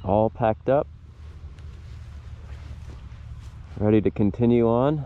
All packed up, ready to continue on.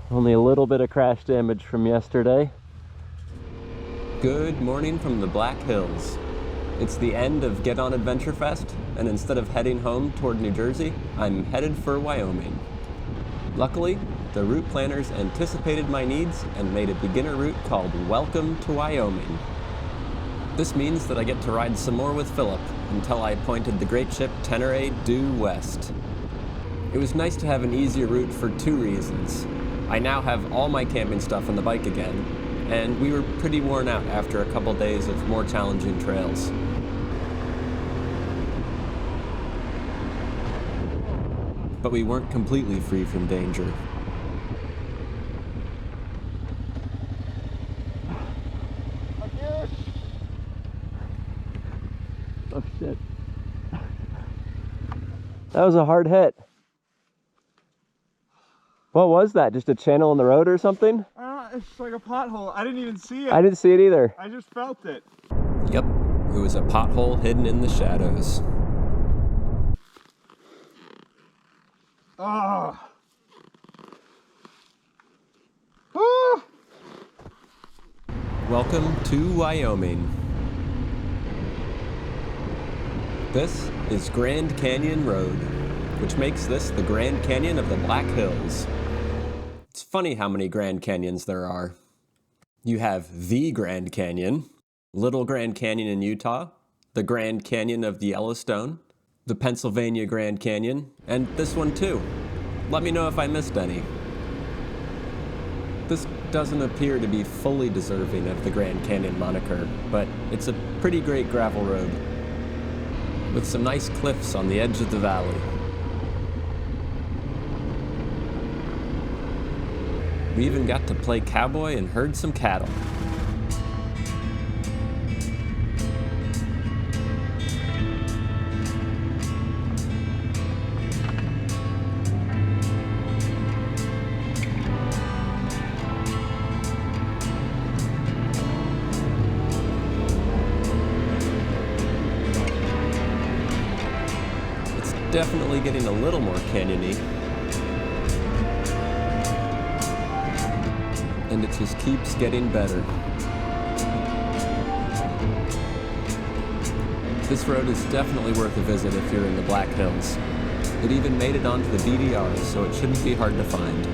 Only a little bit of crash damage from yesterday. Good morning from the Black Hills. It's the end of Get On Adventure Fest, and instead of heading home toward New Jersey, I'm headed for Wyoming. Luckily, the route planners anticipated my needs and made a beginner route called Welcome to Wyoming. This means that I get to ride some more with Philip until I pointed the great ship Tenere due west. It was nice to have an easier route for two reasons. I now have all my camping stuff on the bike again, and we were pretty worn out after a couple days of more challenging trails. But we weren't completely free from danger. Oh shit. That was a hard hit. What was that? Just a channel in the road or something? It's like a pothole. I didn't even see it. I didn't see it either. I just felt it. Yep, it was a pothole hidden in the shadows. Oh. Oh. Welcome to Wyoming. This is Grand Canyon Road, which makes this the Grand Canyon of the Black Hills. It's funny how many Grand Canyons there are. You have the Grand Canyon, Little Grand Canyon in Utah, the Grand Canyon of the Yellowstone, the Pennsylvania Grand Canyon, and this one too. Let me know if I missed any. This doesn't appear to be fully deserving of the Grand Canyon moniker, but it's a pretty great gravel road, with some nice cliffs on the edge of the valley. We even got to play cowboy and herd some cattle. It's definitely getting a little more canyony. And it just keeps getting better. This road is definitely worth a visit if you're in the Black Hills. It even made it onto the DVRs, so it shouldn't be hard to find.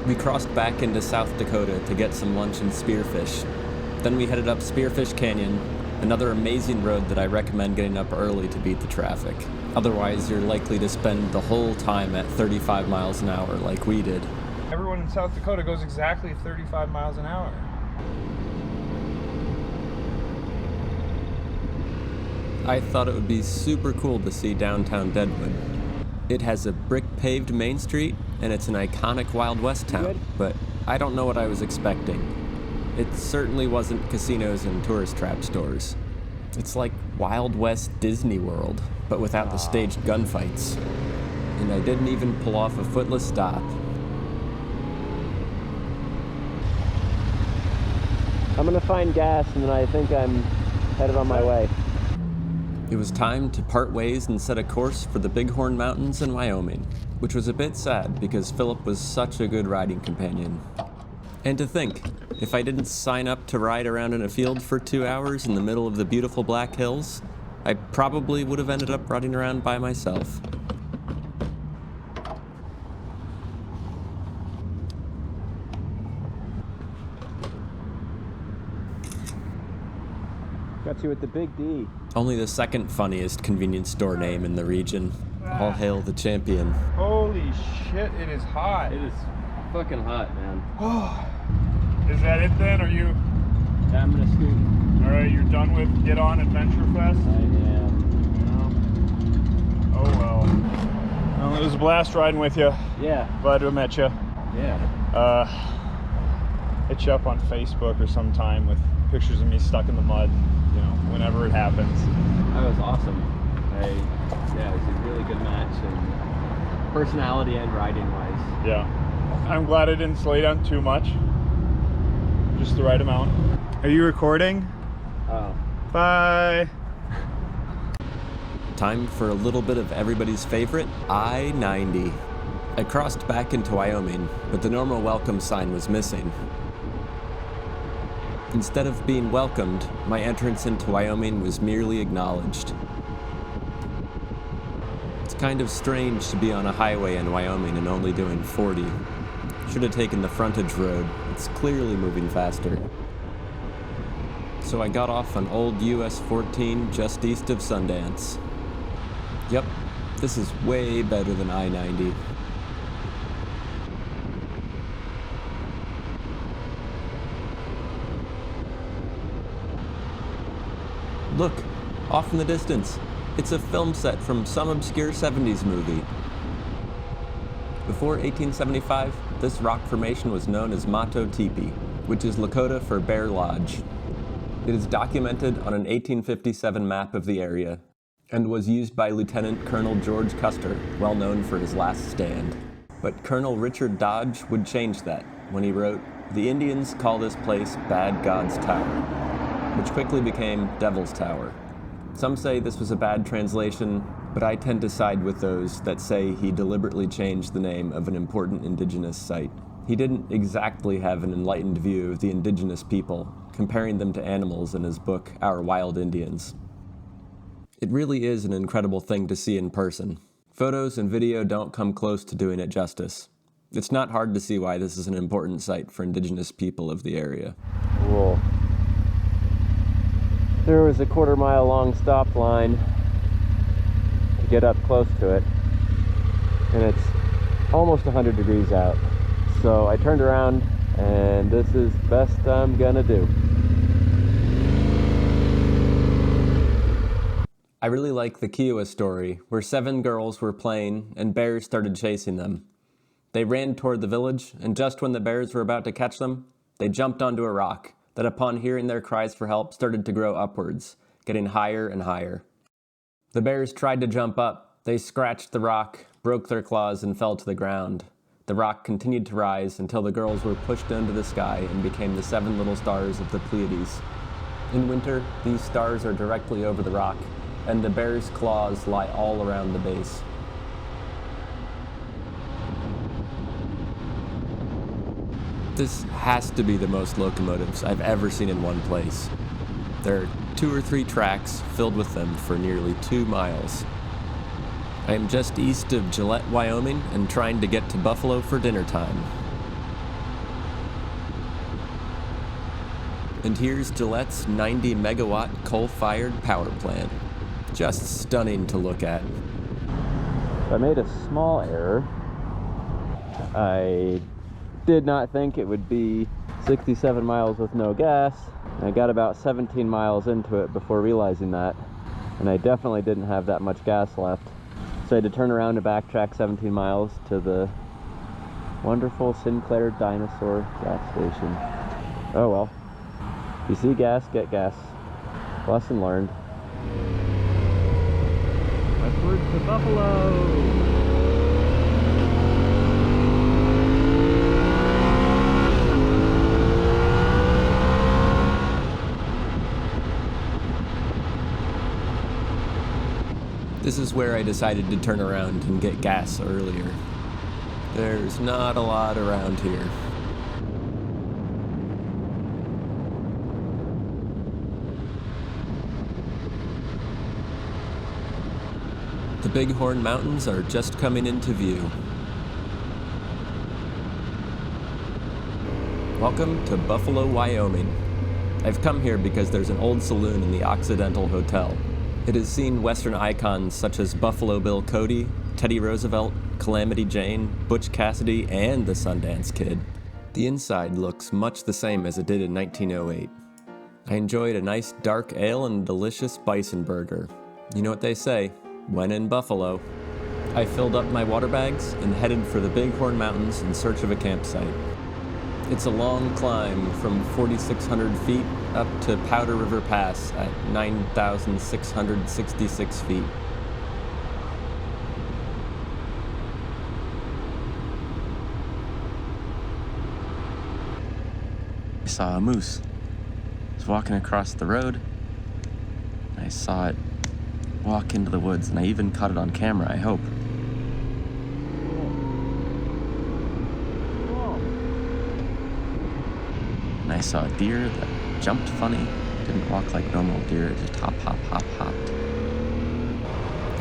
We crossed back into South Dakota to get some lunch and spearfish. Then we headed up Spearfish Canyon, another amazing road that I recommend getting up early to beat the traffic. Otherwise, you're likely to spend the whole time at 35 miles an hour like we did. Everyone in South Dakota goes exactly 35 miles an hour. I thought it would be super cool to see downtown Deadwood. It has a brick-paved main street, and it's an iconic Wild West town, but I don't know what I was expecting. It certainly wasn't casinos and tourist trap stores. It's like Wild West Disney World, but without the staged gunfights. And I didn't even pull off a footless stop. I'm gonna find gas, and then I think I'm headed on my way. It was time to part ways and set a course for the Bighorn Mountains in Wyoming, which was a bit sad because Philip was such a good riding companion. And to think, if I didn't sign up to ride around in a field for 2 hours in the middle of the beautiful Black Hills, I probably would have ended up riding around by myself. Got you with the big D. Only the second funniest convenience store name in the region. All hail the champion. Holy shit, it is hot. It is fucking hot, man. Is that it then? Are you? Yeah, I'm gonna scoot. All right, you're done with Get On Adventure Fest? I am. Oh well. Well, it was a blast riding with you. Yeah. Glad to have met you. Yeah. Hit you up on Facebook or sometime with pictures of me stuck in the mud, you know, whenever it happens. That was awesome. Yeah, it was a really good match, and personality and riding wise. Yeah. I'm glad I didn't slow you down too much. Just the right amount. Are you recording? Oh. Bye. Time for a little bit of everybody's favorite, I-90. I crossed back into Wyoming, but the normal welcome sign was missing. Instead of being welcomed, my entrance into Wyoming was merely acknowledged. It's kind of strange to be on a highway in Wyoming and only doing 40. Should have taken the frontage road. It's clearly moving faster. So I got off on old US 14 just east of Sundance. Yep, this is way better than I-90. Look, off in the distance. It's a film set from some obscure 70s movie. Before 1875, this rock formation was known as Mato Teepee, which is Lakota for Bear Lodge. It is documented on an 1857 map of the area, and was used by Lieutenant Colonel George Custer, well known for his last stand. But Colonel Richard Dodge would change that when he wrote, "The Indians call this place Bad God's Tower," which quickly became Devil's Tower. Some say this was a bad translation, but I tend to side with those that say he deliberately changed the name of an important indigenous site. He didn't exactly have an enlightened view of the indigenous people, comparing them to animals in his book, Our Wild Indians. It really is an incredible thing to see in person. Photos and video don't come close to doing it justice. It's not hard to see why this is an important site for indigenous people of the area. Cool. There was a quarter-mile long stop line to get up close to it, and it's almost 100 degrees out. So I turned around, and this is the best I'm gonna do. I really like the Kiowa story, where 7 girls were playing and bears started chasing them. They ran toward the village, and just when the bears were about to catch them, they jumped onto a rock that, upon hearing their cries for help, started to grow upwards, getting higher and higher. The bears tried to jump up. They scratched the rock, broke their claws, and fell to the ground. The rock continued to rise until the girls were pushed into the sky and became the 7 little stars of the Pleiades. In winter, these stars are directly over the rock, and the bear's claws lie all around the base. This has to be the most locomotives I've ever seen in one place. There are 2 or 3 tracks filled with them for nearly 2 miles. I am just east of Gillette, Wyoming, and trying to get to Buffalo for dinner time. And here's Gillette's 90 megawatt coal-fired power plant. Just stunning to look at. I made a small error. I did not think it would be 67 miles with no gas. I got about 17 miles into it before realizing that, and I definitely didn't have that much gas left. So I had to turn around and backtrack 17 miles to the wonderful Sinclair Dinosaur gas station. Oh well. If you see gas, get gas. Lesson learned. Westward to Buffalo! This is where I decided to turn around and get gas earlier. There's not a lot around here. The Bighorn Mountains are just coming into view. Welcome to Buffalo, Wyoming. I've come here because there's an old saloon in the Occidental Hotel. It has seen Western icons such as Buffalo Bill Cody, Teddy Roosevelt, Calamity Jane, Butch Cassidy, and the Sundance Kid. The inside looks much the same as it did in 1908. I enjoyed a nice dark ale and a delicious bison burger. You know what they say, when in Buffalo. I filled up my water bags and headed for the Bighorn Mountains in search of a campsite. It's a long climb from 4,600 feet up to Powder River Pass at 9,666 feet. I saw a moose. I was walking across the road. I saw it walk into the woods, and I even caught it on camera, I hope. And I saw a deer that jumped funny, didn't walk like normal deer, just hop, hop, hop, hopped.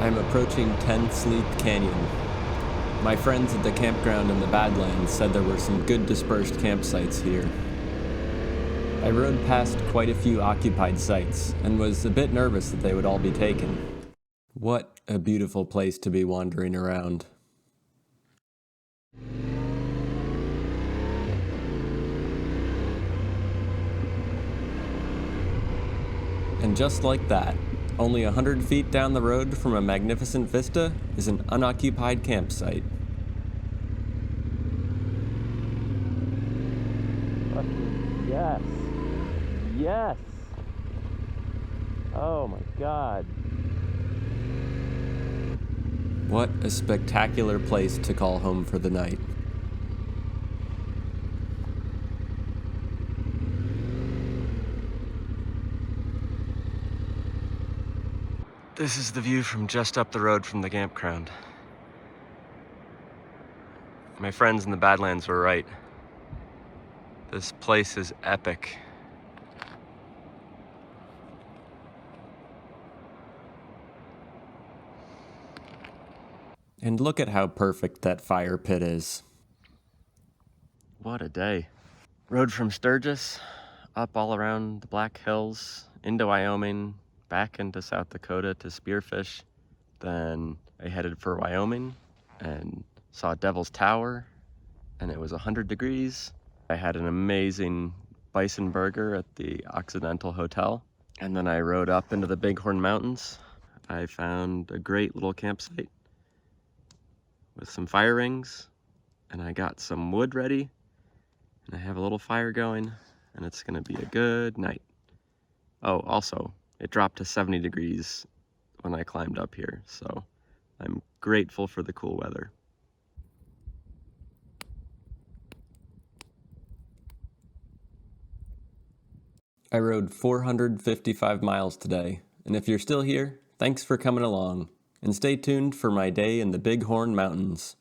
I'm approaching 10 Sleep Canyon. My friends at the campground in the Badlands said there were some good dispersed campsites here. I rode past quite a few occupied sites and was a bit nervous that they would all be taken. What a beautiful place to be wandering around. And just like that, only 100 feet down the road from a magnificent vista is an unoccupied campsite. Yes. Yes. Oh my God. What a spectacular place to call home for the night. This is the view from just up the road from the campground. My friends in the Badlands were right. This place is epic. And look at how perfect that fire pit is. What a day. Rode from Sturgis, up all around the Black Hills, into Wyoming, back into South Dakota to spearfish. Then I headed for Wyoming and saw Devil's Tower, and it was 100 degrees. I had an amazing bison burger at the Occidental Hotel. And then I rode up into the Bighorn Mountains. I found a great little campsite with some fire rings, and I got some wood ready, and I have a little fire going, and it's gonna be a good night. Oh, also, it dropped to 70 degrees when I climbed up here, so I'm grateful for the cool weather. I rode 455 miles today, and if you're still here, thanks for coming along, and stay tuned for my day in the Bighorn Mountains.